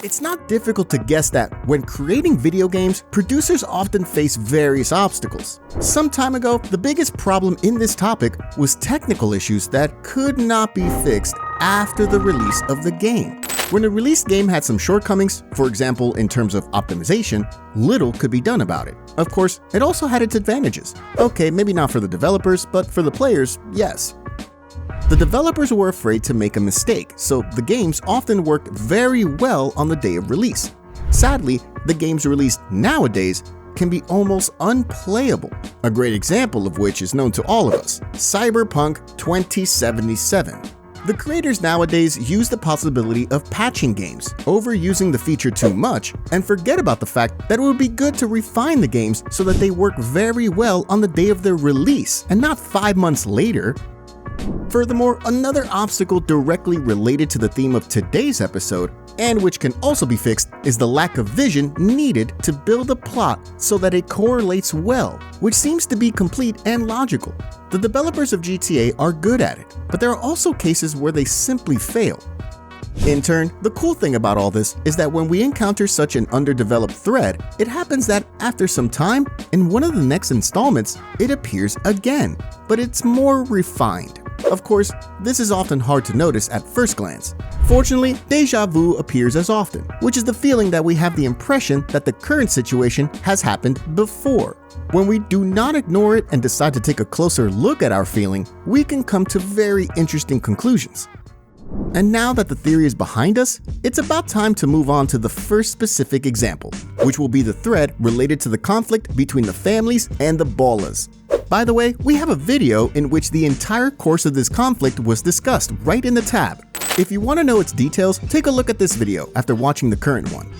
It's not difficult to guess that when creating video games, producers often face various obstacles. Some time ago, the biggest problem in this topic was technical issues that could not be fixed after the release of the game. When a released game had some shortcomings, for example in terms of optimization, little could be done about it. Of course, it also had its advantages. Okay, maybe not for the developers, but for the players, yes. The developers were afraid to make a mistake, so the games often worked very well on the day of release. Sadly, the games released nowadays can be almost unplayable, a great example of which is known to all of us, Cyberpunk 2077. The creators nowadays use the possibility of patching games, overusing the feature too much, and forget about the fact that it would be good to refine the games so that they work very well on the day of their release and not 5 months later. Furthermore, another obstacle directly related to the theme of today's episode, and which can also be fixed, is the lack of vision needed to build a plot so that it correlates well, which seems to be complete and logical. The developers of GTA are good at it, but there are also cases where they simply fail. In turn, the cool thing about all this is that when we encounter such an underdeveloped thread, it happens that after some time, in one of the next installments, it appears again, but it's more refined. Of course, this is often hard to notice at first glance. Fortunately, deja vu appears as often, which is the feeling that we have the impression that the current situation has happened before. When we do not ignore it and decide to take a closer look at our feeling, we can come to very interesting conclusions. And now that the theory is behind us, it's about time to move on to the first specific example, which will be the thread related to the conflict between the families and the ballas. By the way, we have a video in which the entire course of this conflict was discussed right in the tab. If you want to know its details, take a look at this video after watching the current one.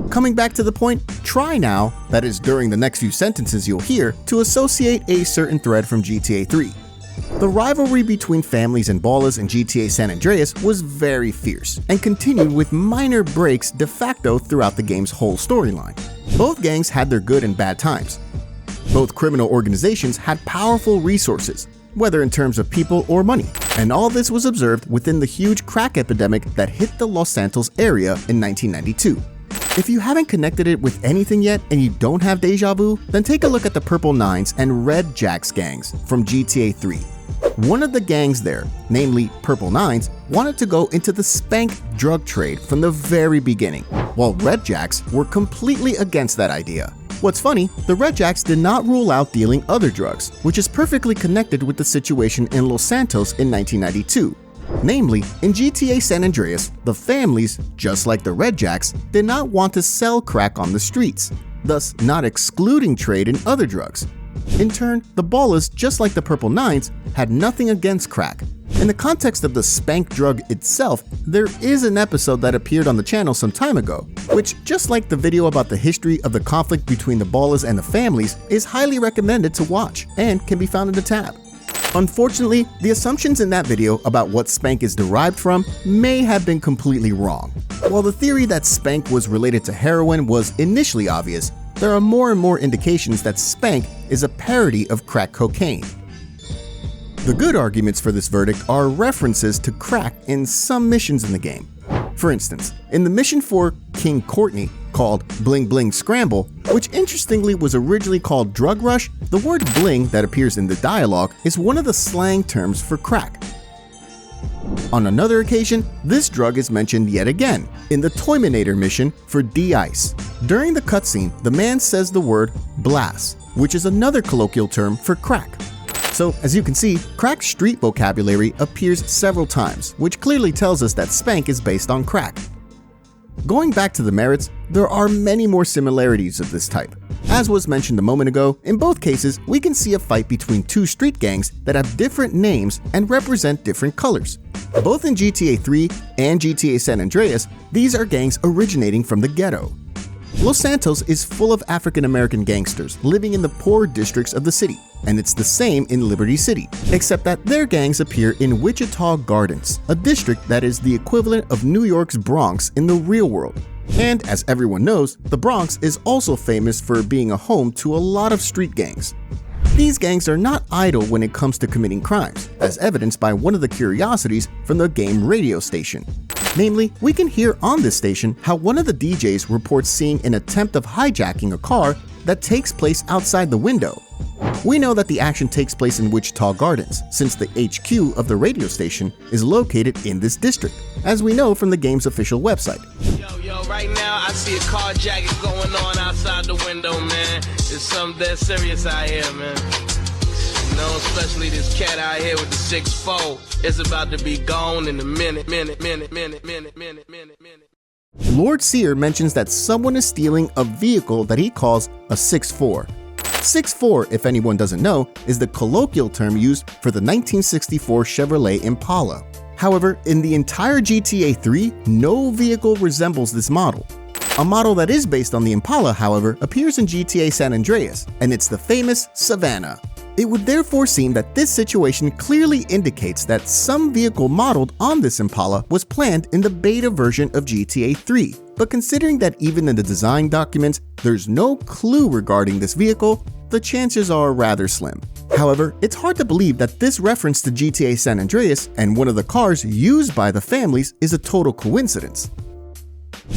Coming back to the point, try now, that is during the next few sentences you'll hear, to associate a certain thread from GTA 3. The rivalry between families and ballas in GTA San Andreas was very fierce and continued with minor breaks de facto throughout the game's whole storyline. Both gangs had their good and bad times. Both criminal organizations had powerful resources, whether in terms of people or money, and all this was observed within the huge crack epidemic that hit the Los Santos area in 1992. If you haven't connected it with anything yet and you don't have deja vu, then take a look at the Purple Nines and Red Jacks gangs from GTA 3. One of the gangs there, namely Purple Nines, wanted to go into the spank drug trade from the very beginning, while Red Jacks were completely against that idea. What's funny, the Red Jacks did not rule out dealing other drugs, which is perfectly connected with the situation in Los Santos in 1992. Namely, in GTA San Andreas, the families, just like the Red Jacks, did not want to sell crack on the streets, thus not excluding trade in other drugs. In turn, the ballas, just like the Purple Nines, had nothing against crack. In the context of the spank drug itself, there is an episode that appeared on the channel some time ago, which, just like the video about the history of the conflict between the ballas and the families, is highly recommended to watch and can be found in the tab. Unfortunately, the assumptions in that video about what spank is derived from may have been completely wrong. While the theory that spank was related to heroin was initially obvious, there are more and more indications that spank is a parody of crack cocaine. The good arguments for this verdict are references to crack in some missions in the game. For instance, in the mission for King Courtney, called Bling Bling Scramble, which interestingly was originally called Drug Rush, the word bling that appears in the dialogue is one of the slang terms for crack. On another occasion, this drug is mentioned yet again, in the Toyminator mission for D-Ice. During the cutscene, the man says the word blast, which is another colloquial term for crack. So, as you can see, crack street vocabulary appears several times, which clearly tells us that spank is based on crack. Going back to the merits, there are many more similarities of this type. As was mentioned a moment ago, in both cases, we can see a fight between two street gangs that have different names and represent different colors. Both in GTA 3 and GTA San Andreas, these are gangs originating from the ghetto. Los Santos is full of African American gangsters living in the poor districts of the city, and it's the same in Liberty City, except that their gangs appear in Wichita Gardens, a district that is the equivalent of New York's Bronx in the real world. And as everyone knows, the Bronx is also famous for being a home to a lot of street gangs. These gangs are not idle when it comes to committing crimes, as evidenced by one of the curiosities from the game radio station. Namely, we can hear on this station how one of the DJs reports seeing an attempt of hijacking a car that takes place outside the window. We know that the action takes place in Wichita Gardens, since the HQ of the radio station is located in this district, as we know from the game's official website. Yo, right now I see a carjacking going on outside the window, man. It's something dead serious out here, man. You know, especially this cat out here with the 6'4". It's about to be gone in a minute. Lord Sear mentions that someone is stealing a vehicle that he calls a 6'4". 6'4", if anyone doesn't know, is the colloquial term used for the 1964 Chevrolet Impala. However, in the entire GTA 3, no vehicle resembles this model. A model that is based on the Impala, however, appears in GTA San Andreas, and it's the famous Savannah. It would therefore seem that this situation clearly indicates that some vehicle modeled on this Impala was planned in the beta version of GTA 3. But considering that even in the design documents, there's no clue regarding this vehicle, the chances are rather slim. However, it's hard to believe that this reference to GTA San Andreas and one of the cars used by the families is a total coincidence.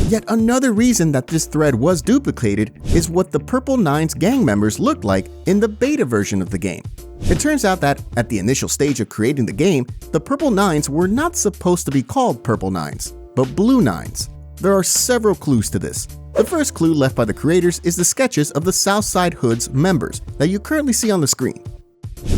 Yet another reason that this thread was duplicated is what the Purple Nine's gang members looked like in the beta version of the game. It turns out that, at the initial stage of creating the game, the Purple Nines were not supposed to be called Purple Nines, but Blue Nines. There are several clues to this. The first clue left by the creators is the sketches of the Southside Hood's members that you currently see on the screen.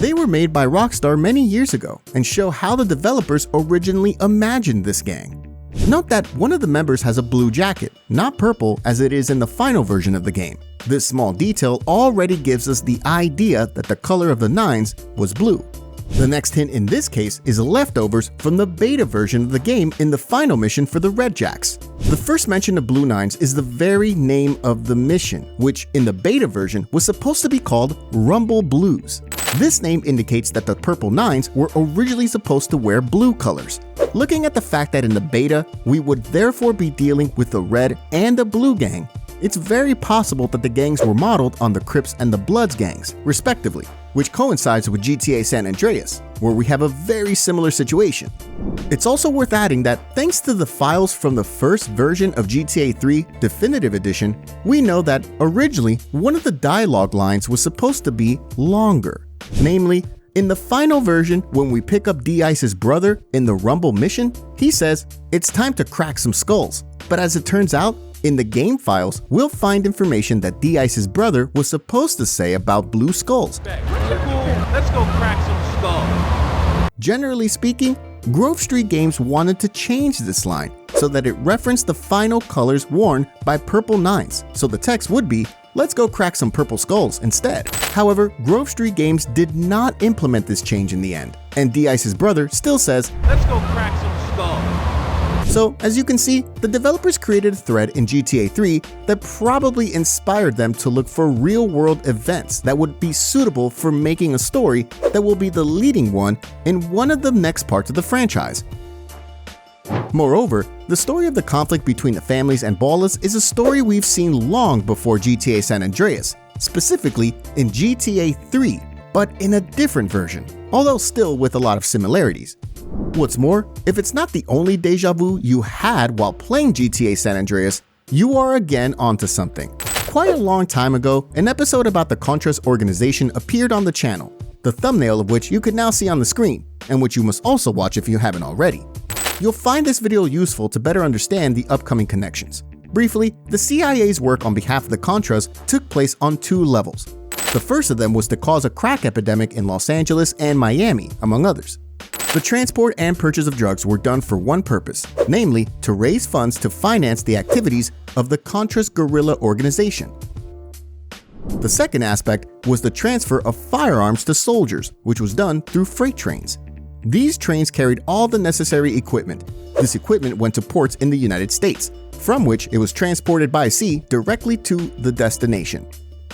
They were made by Rockstar many years ago and show how the developers originally imagined this gang. Note that one of the members has a blue jacket, not purple as it is in the final version of the game. This small detail already gives us the idea that the color of the Nines was blue. The next hint in this case is leftovers from the beta version of the game in the final mission for the Red Jacks. The first mention of Blue Nines is the very name of the mission, which in the beta version was supposed to be called Rumble Blues. This name indicates that the Purple Nines were originally supposed to wear blue colors. Looking at the fact that in the beta, we would therefore be dealing with the Red and the Blue gang, it's very possible that the gangs were modeled on the Crips and the Bloods gangs, respectively, which coincides with GTA San Andreas, where we have a very similar situation. It's also worth adding that thanks to the files from the first version of GTA 3 Definitive Edition, we know that originally one of the dialogue lines was supposed to be longer. Namely, in the final version, when we pick up D-Ice's brother in the Rumble mission, he says, "It's time to crack some skulls." But as it turns out, in the game files, we'll find information that D-Ice's brother was supposed to say about blue skulls. Let's go crack some skulls. Generally speaking, Grove Street Games wanted to change this line so that it referenced the final colors worn by Purple Nines, so the text would be, "Let's go crack some purple skulls" instead. However, Grove Street Games did not implement this change in the end, and D-Ice's brother still says, "Let's go crack some skulls." So, as you can see, the developers created a thread in GTA 3 that probably inspired them to look for real-world events that would be suitable for making a story that will be the leading one in one of the next parts of the franchise. Moreover, the story of the conflict between the families and Ballas is a story we've seen long before GTA San Andreas, specifically in GTA 3, but in a different version, although still with a lot of similarities. What's more, if it's not the only deja vu you had while playing GTA San Andreas, you are again onto something. Quite a long time ago, an episode about the Contras organization appeared on the channel, the thumbnail of which you can now see on the screen, and which you must also watch if you haven't already. You'll find this video useful to better understand the upcoming connections. Briefly, the CIA's work on behalf of the Contras took place on two levels. The first of them was to cause a crack epidemic in Los Angeles and Miami, among others. The transport and purchase of drugs were done for one purpose, namely to raise funds to finance the activities of the Contras guerrilla organization. The second aspect was the transfer of firearms to soldiers, which was done through freight trains. These trains carried all the necessary equipment. This equipment went to ports in the United States, from which it was transported by sea directly to the destination.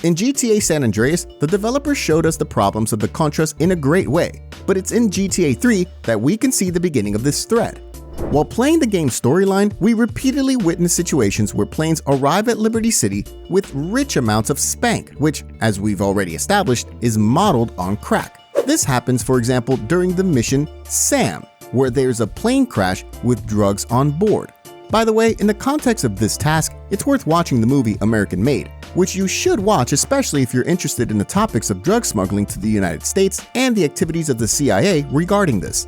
In GTA San Andreas, the developers showed us the problems of the Contras in a great way, but it's in GTA 3 that we can see the beginning of this thread. While playing the game's storyline, we repeatedly witness situations where planes arrive at Liberty City with rich amounts of spank, which, as we've already established, is modeled on crack. This happens, for example, during the mission Sam, where there's a plane crash with drugs on board. By the way, in the context of this task, it's worth watching the movie American Made, which you should watch especially if you're interested in the topics of drug smuggling to the United States and the activities of the CIA regarding this.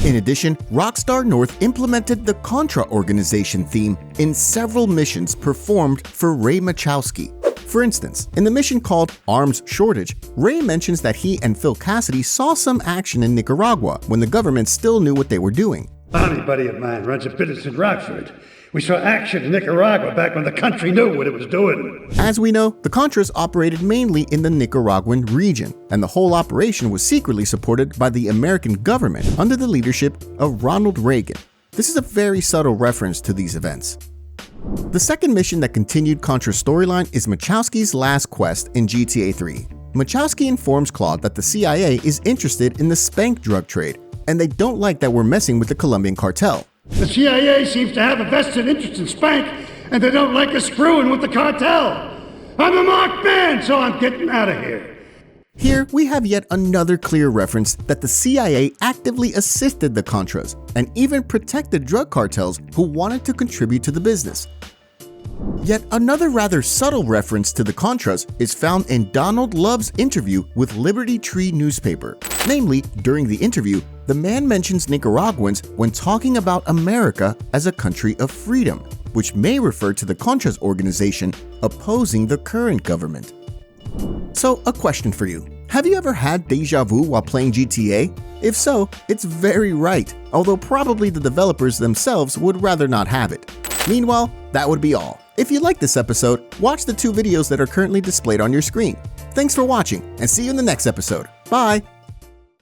In addition, Rockstar North implemented the Contra organization theme in several missions performed for Ray Machowski. For instance, in the mission called Arms Shortage, Ray mentions that he and Phil Cassidy saw some action in Nicaragua when the government still knew what they were doing. Bonnie buddy of mine runs a business in Rockford. We saw action in Nicaragua back when the country knew what it was doing. As we know, the Contras operated mainly in the Nicaraguan region, and the whole operation was secretly supported by the American government under the leadership of Ronald Reagan. This is a very subtle reference to these events. The second mission that continued Contra's storyline is Machowski's last quest in GTA 3. Machowski informs Claude that the CIA is interested in the spank drug trade, and they don't like that we're messing with the Colombian cartel. The CIA seems to have a vested interest in Spank, and they don't like us screwing with the cartel. I'm a marked man, so I'm getting out of here. Here, we have yet another clear reference that the CIA actively assisted the Contras and even protected drug cartels who wanted to contribute to the business. Yet another rather subtle reference to the Contras is found in Donald Love's interview with Liberty Tree newspaper. Namely, during the interview, the man mentions Nicaraguans when talking about America as a country of freedom, which may refer to the Contras organization opposing the current government. So, a question for you. Have you ever had deja vu while playing GTA? If so, it's very right, although probably the developers themselves would rather not have it. Meanwhile, that would be all. If you liked this episode, watch the 2 videos that are currently displayed on your screen. Thanks for watching, and see you in the next episode. Bye!